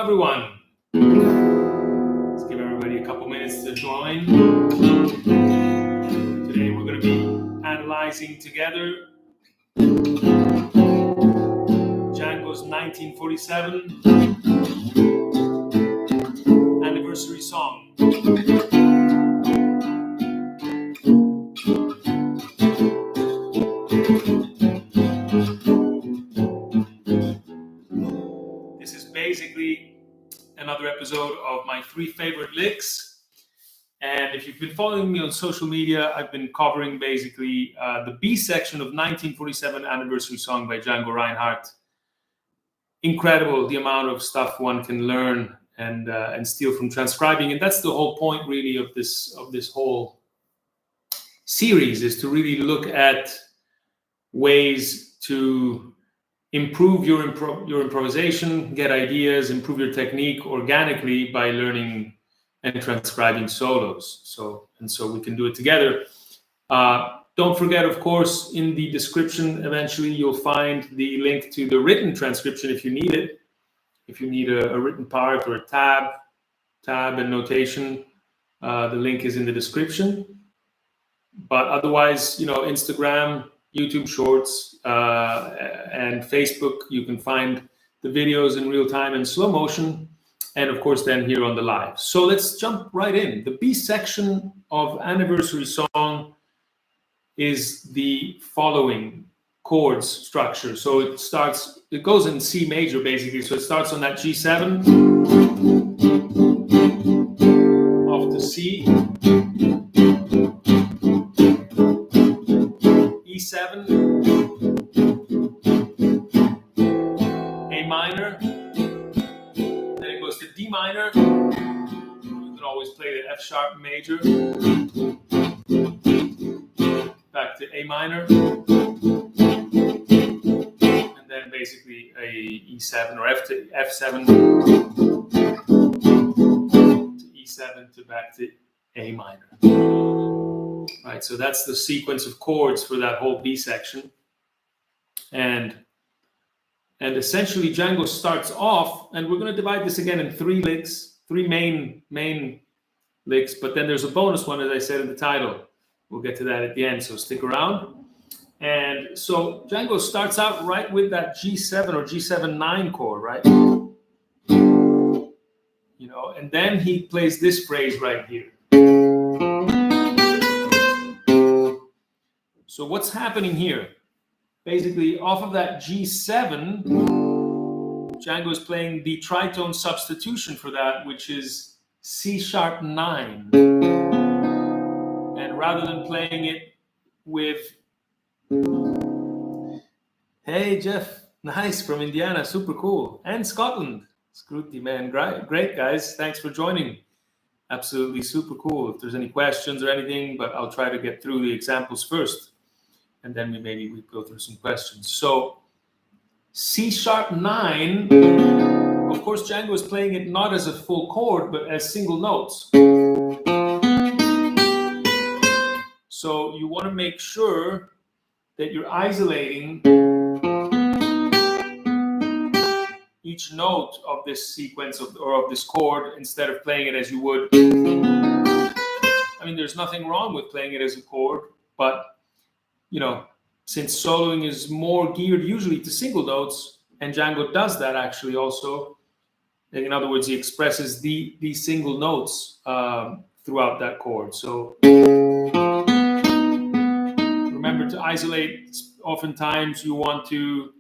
everyone. Let's give everybody a couple minutes to join. Today we're going to be analyzing together Django's 1947 anniversary song. This is basically another episode of my 3 favorite licks. And if you've been following me on social media, I've been covering basically the B section of 1947 anniversary song by Django Reinhardt. Incredible the amount of stuff one can learn and steal from transcribing, and that's the whole point really of this whole series, is to really look at ways to improve your improvisation, get ideas, improve your technique organically by learning and transcribing solos. So we can do it together. Don't forget, of course, in the description, eventually you'll find the link to the written transcription if you need it. If you need a written part or a tab and notation, the link is in the description. But otherwise, Instagram, YouTube Shorts, and Facebook, you can find the videos in real time and slow motion, and of course then here on the live. So let's jump right in. The B section of Anniversary Song is the following chords structure. So it goes in C major basically. So it starts on that G7 off to C, E7, A minor, then it goes to D minor. You can always play the F sharp major, back to A minor, and then basically a E7 or F7 to E7 to back to A minor. Right, so that's the sequence of chords for that whole B section. And essentially Django starts off, and we're going to divide this again in 3 licks, 3 main licks, but then there's a bonus one, as I said in the title. We'll get to that at the end, so stick around. And so Django starts out right with that G7 or G7-9 chord, right? And then he plays this phrase right here. So what's happening here? Basically, off of that G7, Django is playing the tritone substitution for that, which is C-sharp 9. And rather than playing it with... Hey, Jeff. Nice, from Indiana. Super cool. And Scotland. Scrutiny, man. Great, guys. Thanks for joining. Absolutely super cool. If there's any questions or anything, but I'll try to get through the examples first. And then we go through some questions. So C-sharp 9, of course, Django is playing it not as a full chord, but as single notes. So you want to make sure that you're isolating each note of this sequence of this chord instead of playing it as you would. I mean, there's nothing wrong with playing it as a chord, but since soloing is more geared usually to single notes, and Django does that actually also, in other words, he expresses these single notes throughout that chord. So remember to isolate. Oftentimes you want to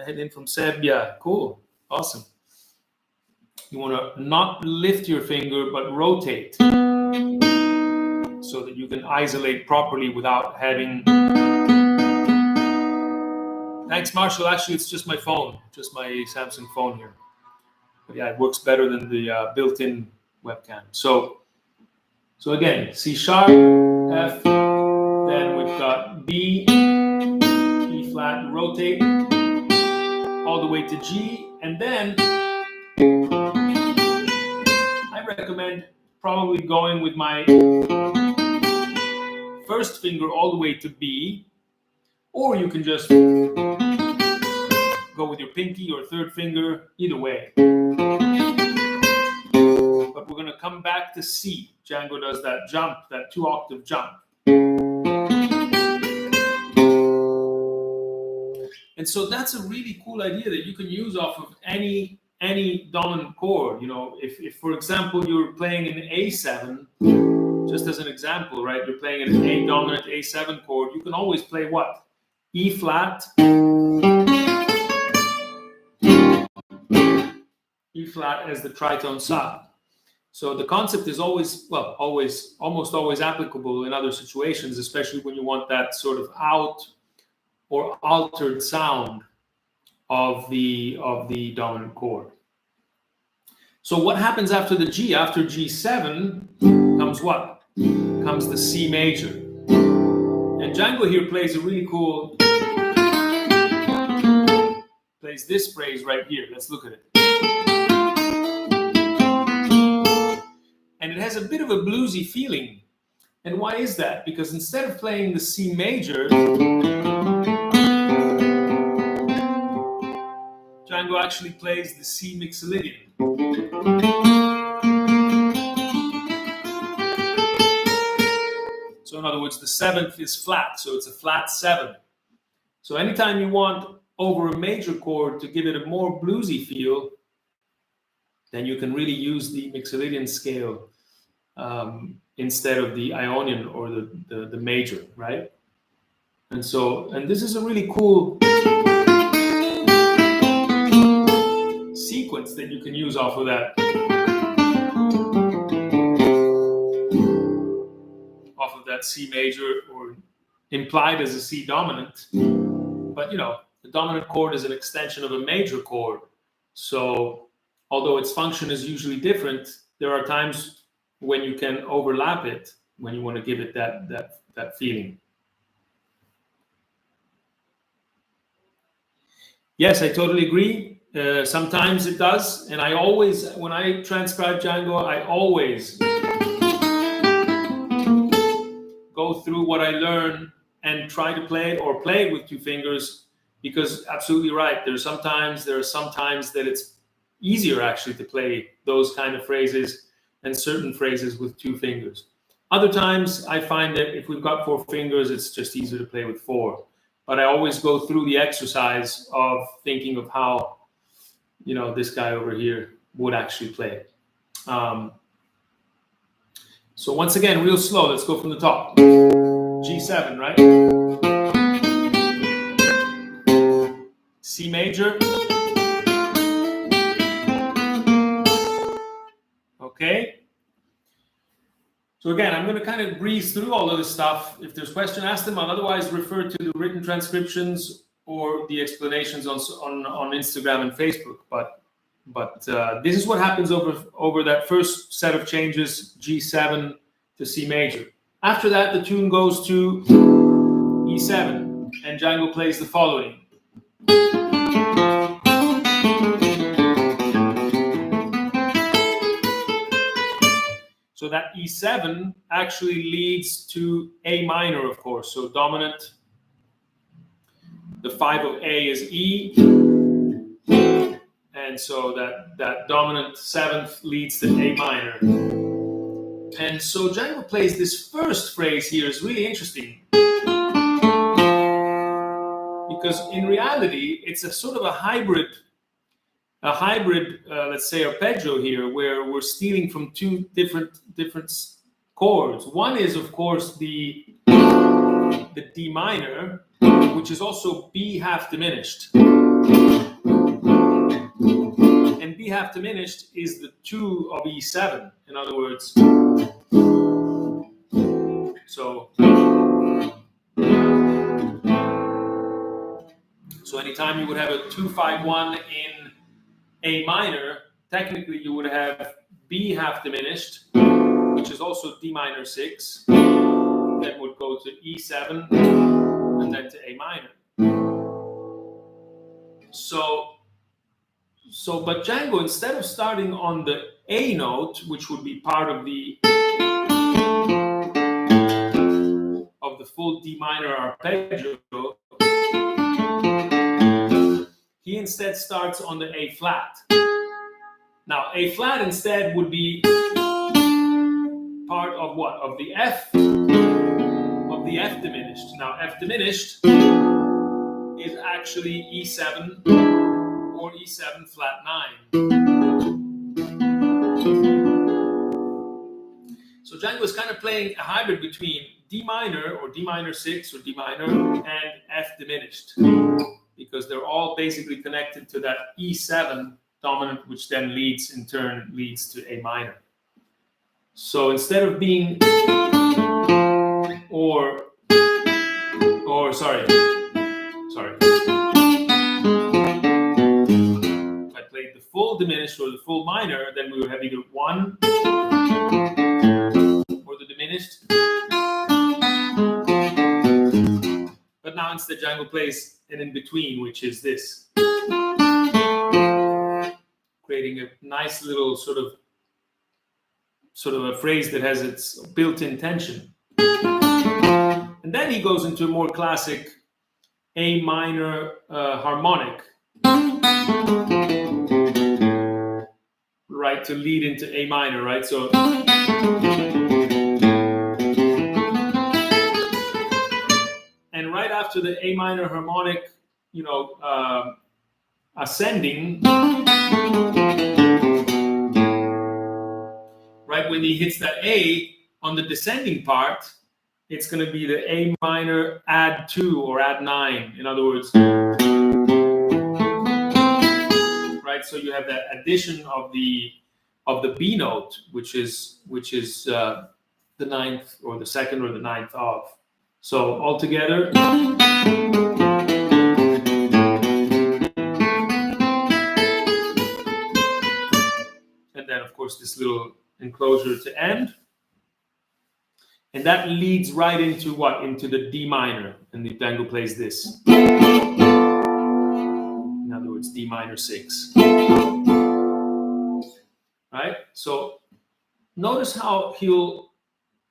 head in from Serbia. Cool. Awesome. You want to not lift your finger, but rotate, so that you can isolate properly without having... Thanks, Marshall. Actually, it's just my phone, just my Samsung phone here. But yeah, it works better than the built-in webcam. So again, C sharp, F, then we've got B, E flat, rotate, all the way to G, and then I recommend probably going with my first finger all the way to B, or you can just go with your pinky or third finger, either way. But we're going to come back to C. Django does that jump, that 2-octave jump. And so that's a really cool idea that you can use off of any dominant chord. You know, if for example you're playing an A7, just as an example, right? You're playing an A dominant A7 chord, you can always play what? E flat, E flat as the tritone sub. So the concept is almost always applicable in other situations, especially when you want that sort of out or altered sound of the dominant chord. So what happens after the G? After G7 comes what? Comes the C major. And Django here plays a really cool, plays this phrase right here. Let's look at it. And it has a bit of a bluesy feeling. And why is that? Because instead of playing the C major, Django actually plays the C mixolydian. So in other words, the 7th is flat, so it's a flat 7. So anytime you want over a major chord to give it a more bluesy feel, then you can really use the mixolydian scale instead of the Ionian or the major, right? And this is a really cool sequence that you can use off of that C major, or implied as a C dominant. But you know, the dominant chord is an extension of a major chord. So although its function is usually different, there are times when you can overlap it when you want to give it that feeling. Yes, I totally agree. Sometimes it does, and I always, when I transcribe Django, I always go through what I learn and try to play it, or play it with 2 fingers, because absolutely right. There are some times that it's easier actually to play those kind of phrases and certain phrases with 2 fingers. Other times I find that if we've got 4 fingers, it's just easier to play with 4. But I always go through the exercise of thinking of how, you know, this guy over here would actually play it. So once again, real slow. Let's go from the top. G7, right? C major. Okay. So again, I'm going to kind of breeze through all of this stuff. If there's questions, ask them. I'll otherwise refer to the written transcriptions or the explanations on Instagram and Facebook. But this is what happens over that first set of changes, G7 to C major. After that, the tune goes to E7, and Django plays the following. So that E7 actually leads to A minor, of course. So dominant, the 5 of A is E. And so that dominant 7th leads to A minor. And so Django plays this first phrase here is really interesting. Because in reality, it's a sort of a hybrid, let's say, arpeggio here, where we're stealing from 2 different chords. One is, of course, the D minor, which is also B half diminished. And B half diminished is the 2 of E7, in other words. So anytime you would have a 2-5-1 in A minor, technically you would have B half diminished, which is also D minor 6, then would go to E7, and then to A minor. But Django, instead of starting on the A note, which would be part of the full D minor arpeggio, he instead starts on the A flat. Now, A flat instead would be part of what? Of the F diminished. Now, F diminished is actually E7 or E7 flat 9. So Django is kind of playing a hybrid between D minor or D minor 6 or D minor and F diminished, because they're all basically connected to that E7 dominant, which then in turn leads to A minor. So instead of being sorry. If I played the full diminished or the full minor, then we would have either 1 or the diminished. But now instead Django plays an in-between, which is this, creating a nice little sort of a phrase that has its built-in tension. And then he goes into a more classic A minor harmonic, right, to lead into A minor, right? So and right after the A minor harmonic, ascending, right, when he hits that A on the descending part, it's going to be the A minor add 2 or add 9. In other words, right? So you have that addition of the B note, which is the 9th or the 2nd or the 9th of. So altogether, and then of course this little enclosure to end. And that leads right into what? Into the D minor. And the Django plays this. In other words, D minor 6. Right? So notice how he'll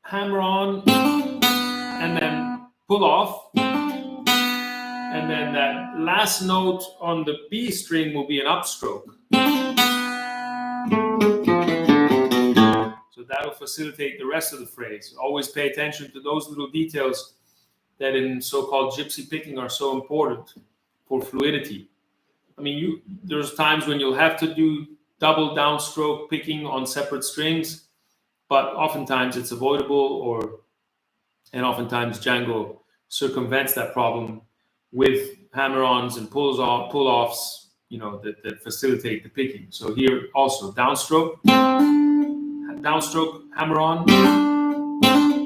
hammer on and then pull off. And then that last note on the B string will be an upstroke. So that'll facilitate the rest of the phrase. Always pay attention to those little details that in so-called gypsy picking are so important for fluidity. I mean, there's times when you'll have to do double downstroke picking on separate strings, but oftentimes it's avoidable, and oftentimes Django circumvents that problem with hammer-ons and pull-offs, that facilitate the picking. So here also downstroke, hammer on,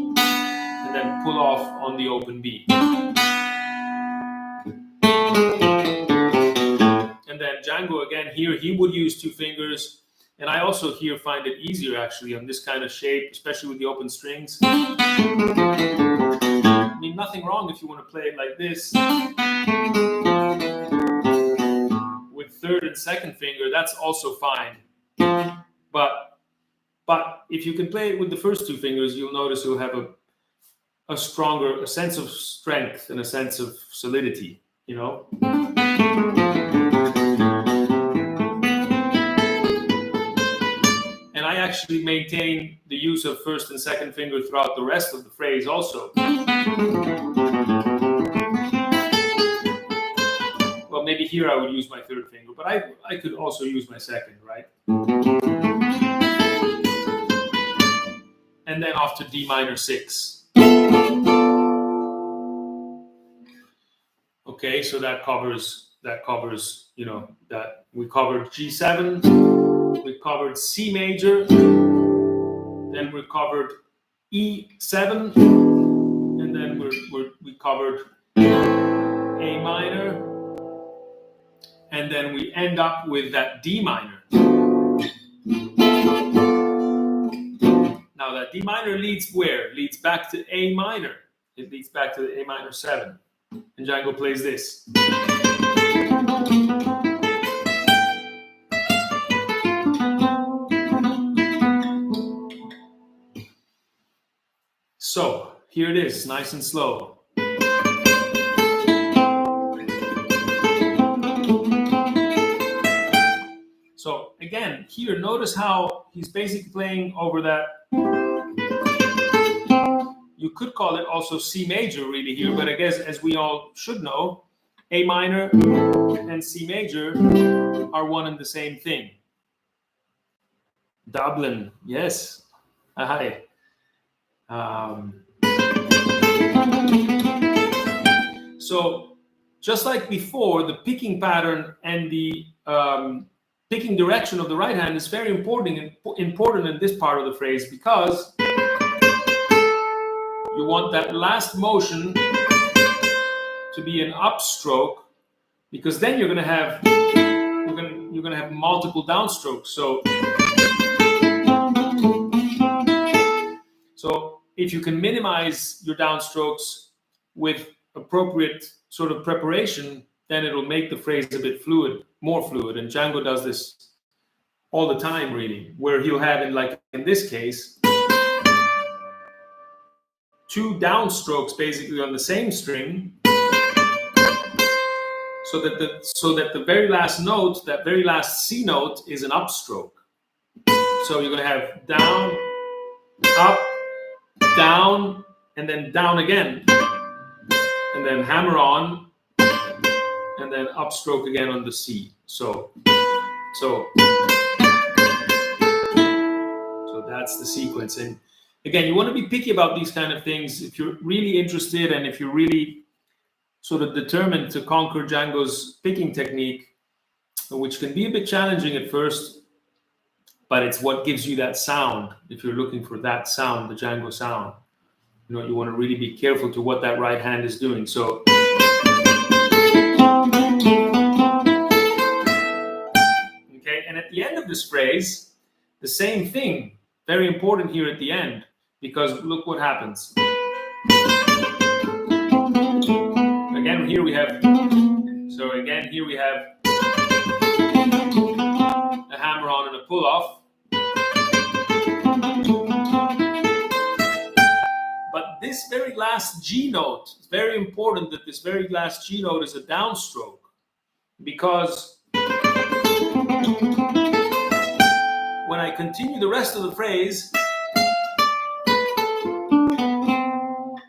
and then pull off on the open B. And then Django, again, here he would use 2 fingers. And I also here find it easier actually on this kind of shape, especially with the open strings. I mean, nothing wrong if you want to play it like this. With 3rd and 2nd finger, that's also fine. But if you can play it with the first 2 fingers, you'll notice you'll have a stronger sense of strength and a sense of solidity, And I actually maintain the use of 1st and 2nd finger throughout the rest of the phrase also. Well, maybe here I would use my 3rd finger, but I could also use my 2nd, right? And then off to D minor 6. Okay, so that covers, that we covered G7, we covered C major, then we covered E7, and then we covered A minor, and then we end up with that D minor. Now that D minor leads where? Leads back to A minor. It leads back to the A minor 7. And Django plays this. So here it is, nice and slow. again, here, notice how he's basically playing over that. You could call it also C major really here, but I guess as we all should know, A minor and C major are one and the same thing. Dublin, yes. Hi. So just like before, the picking pattern and the picking direction of the right hand is very important in this part of the phrase, because you want that last motion to be an upstroke, because then you're going to have multiple downstrokes. So if you can minimize your downstrokes with appropriate sort of preparation, then it'll make the phrase a bit more fluid. And Django does this all the time, really, where he'll have, in this case, two downstrokes basically on the same string, so that the very last note, that very last C note, is an upstroke. So you're going to have down, up, down, and then down again, and then hammer on, and then upstroke again on the C. So that's the sequence. And again, you want to be picky about these kind of things if you're really interested, and if you're really sort of determined to conquer Django's picking technique, which can be a bit challenging at first, but it's what gives you that sound. If you're looking for that sound, the Django sound, you want to really be careful to what that right hand is doing. So okay, and at the end of this phrase, the same thing, very important here at the end, because look what happens. Again, here we have a hammer on and a pull off. But this very last G note, it's very important that this very last G note is a downstroke, because when I continue the rest of the phrase,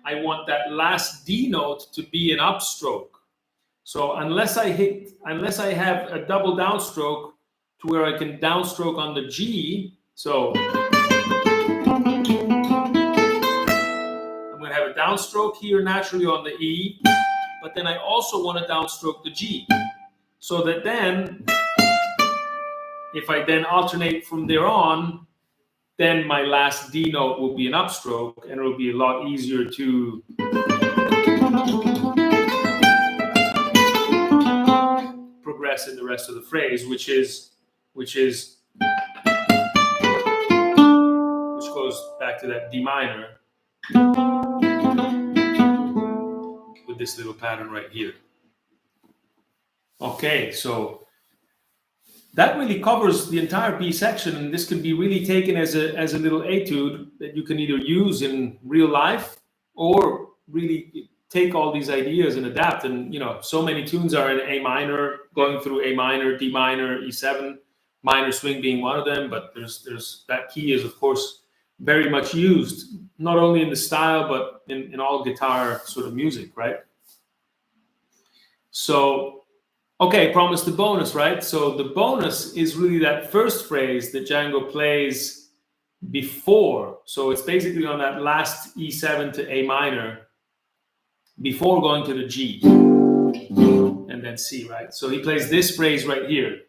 I want that last D note to be an upstroke. So unless I have a double downstroke to where I can downstroke on the G, so I'm going to have a downstroke here naturally on the E, but then I also want to downstroke the G, so that then if I then alternate from there on, then my last D note will be an upstroke, and it will be a lot easier to progress in the rest of the phrase, which goes back to that D minor with this little pattern right here. Okay, so that really covers the entire B section, and this can be really taken as a little etude that you can either use in real life or really take all these ideas and adapt. And so many tunes are in A minor, going through A minor, D minor, E7, minor swing being one of them. But there's that key is of course very much used, not only in the style but in all guitar sort of music, right? So. Okay, promise the bonus, right? So the bonus is really that first phrase that Django plays before. So it's basically on that last E7 to A minor before going to the G and then C, right? So he plays this phrase right here.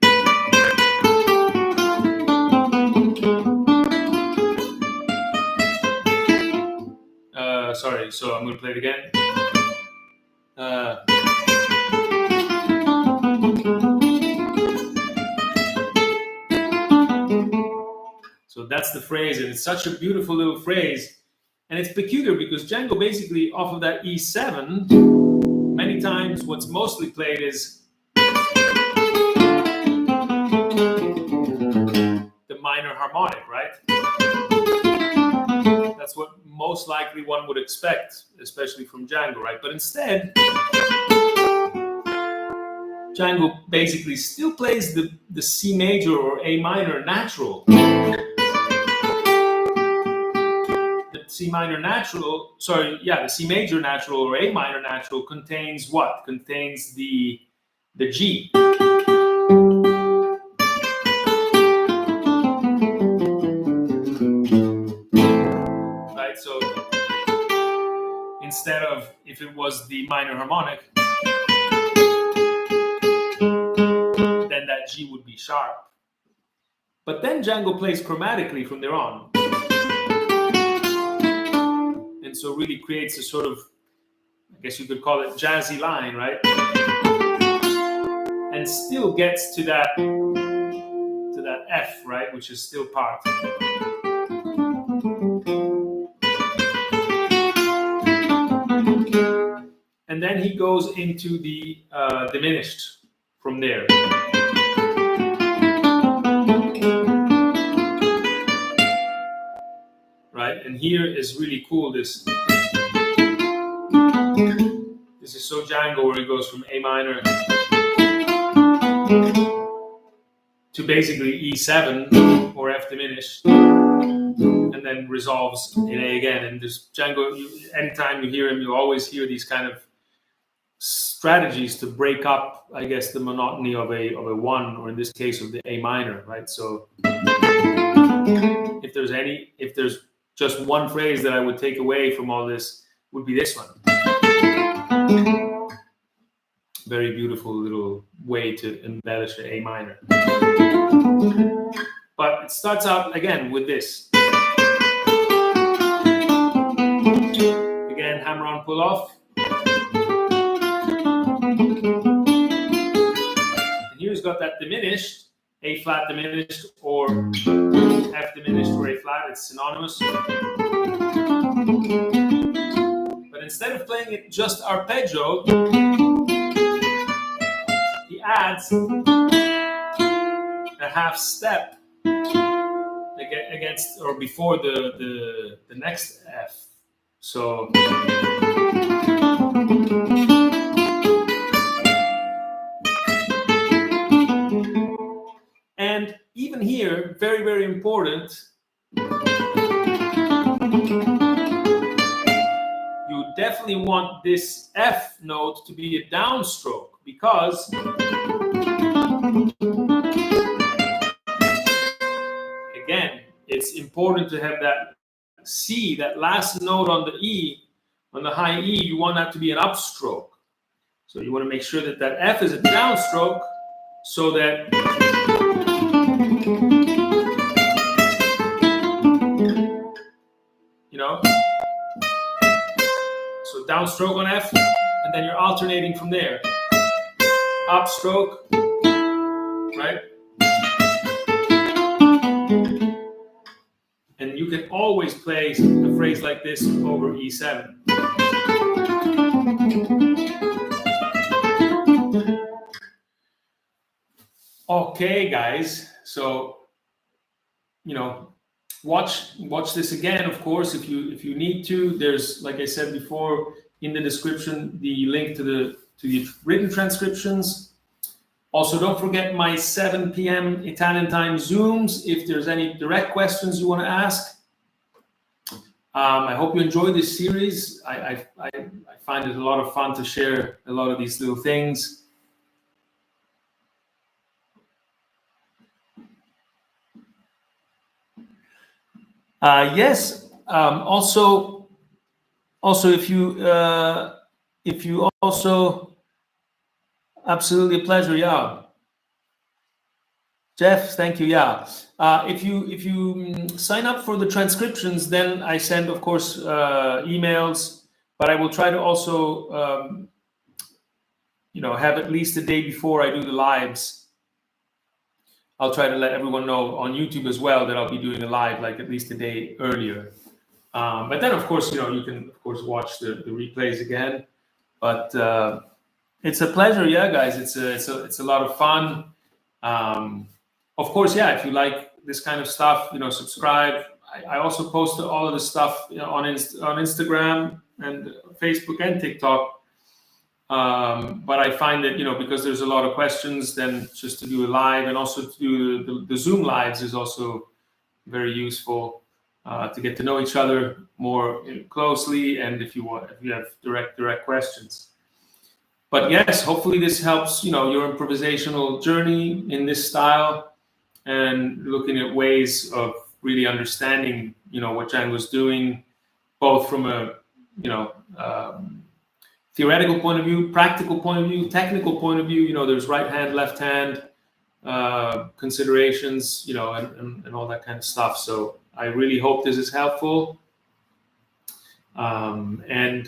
Sorry, so I'm going to play it again. So that's the phrase, and it's such a beautiful little phrase. And it's peculiar because Django basically, off of that E7, many times what's mostly played is the minor harmonic, right? That's what most likely one would expect, especially from Django, right? But instead, Django basically still plays the C major or A minor natural. The C major natural or A minor natural contains what? Contains the G. Right, so instead of, if it was the minor harmonic, then that G would be sharp. But then Django plays chromatically from there on. And so really creates a sort of, I guess you could call it jazzy line, right? And still gets to that F, right, which is still part. And then he goes into the diminished from there. Right, and here is really cool. This is so Django, where he goes from A minor to basically E7 or F diminished, and then resolves in A again. And this Django, anytime you hear him, you always hear these kind of strategies to break up, I guess, the monotony of a one, or in this case of the A minor, right? So if there's just one phrase that I would take away from all this, would be this one. Very beautiful little way to embellish an A minor. But it starts out again with this. Again, hammer on, pull off. And here's got that diminished, A flat diminished or F diminished or A flat, it's synonymous. But instead of playing it just arpeggio, he adds a half step against or before the next F. So and even here, very, very important, you definitely want this F note to be a downstroke, because again, it's important to have that C, that last note on the E, on the high E, you want that to be an upstroke. So you want to make sure that that F is a downstroke, so that you know, so downstroke on F, and then you're alternating from there. Upstroke, right? And you can always play a phrase like this over E7. Okay, guys, so you know, watch this again, of course, if you need to. There's, like I said before, in the description, the link to the written transcriptions. Also, don't forget my 7 p.m. Italian time Zooms if there's any direct questions you want to ask. I hope you enjoyed this series. I find it a lot of fun to share a lot of these little things. Yes. Also, if you also, absolutely a pleasure. Yeah. Jeff, thank you. Yeah. If you sign up for the transcriptions, then I send, of course, emails, but I will try to also, have at least a day before I do the lives. I'll try to let everyone know on YouTube as well that I'll be doing a live, like at least a day earlier. But then, of course, you can, of course, watch the replays again. But it's a pleasure, yeah, guys. It's a lot of fun. Of course, yeah. If you like this kind of stuff, subscribe. I also post all of the stuff on Instagram and Facebook and TikTok. But I find that, because there's a lot of questions, then just to do a live and also to do the Zoom lives is also very useful to get to know each other more closely, and if you have direct questions. But yes, hopefully this helps, your improvisational journey in this style, and looking at ways of really understanding, what Django's doing, both from a, theoretical point of view, practical point of view, technical point of view. There's right hand, left hand considerations, and all that kind of stuff. So I really hope this is helpful. And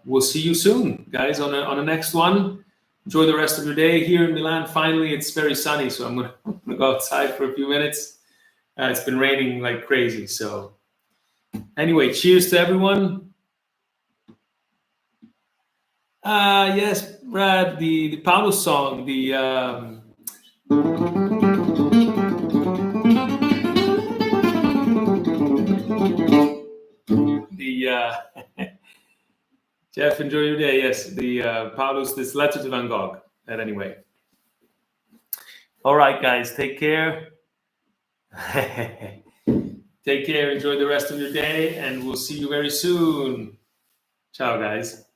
we'll see you soon, guys, on the next one. Enjoy the rest of your day here in Milan. Finally, it's very sunny, so I'm gonna go outside for a few minutes. It's been raining like crazy. So anyway, cheers to everyone. Yes, Brad, the Paulo song, Jeff, enjoy your day. Yes, the Paulus, this letter to Van Gogh. But anyway. All right, guys, take care. Take care. Enjoy the rest of your day, and we'll see you very soon. Ciao, guys.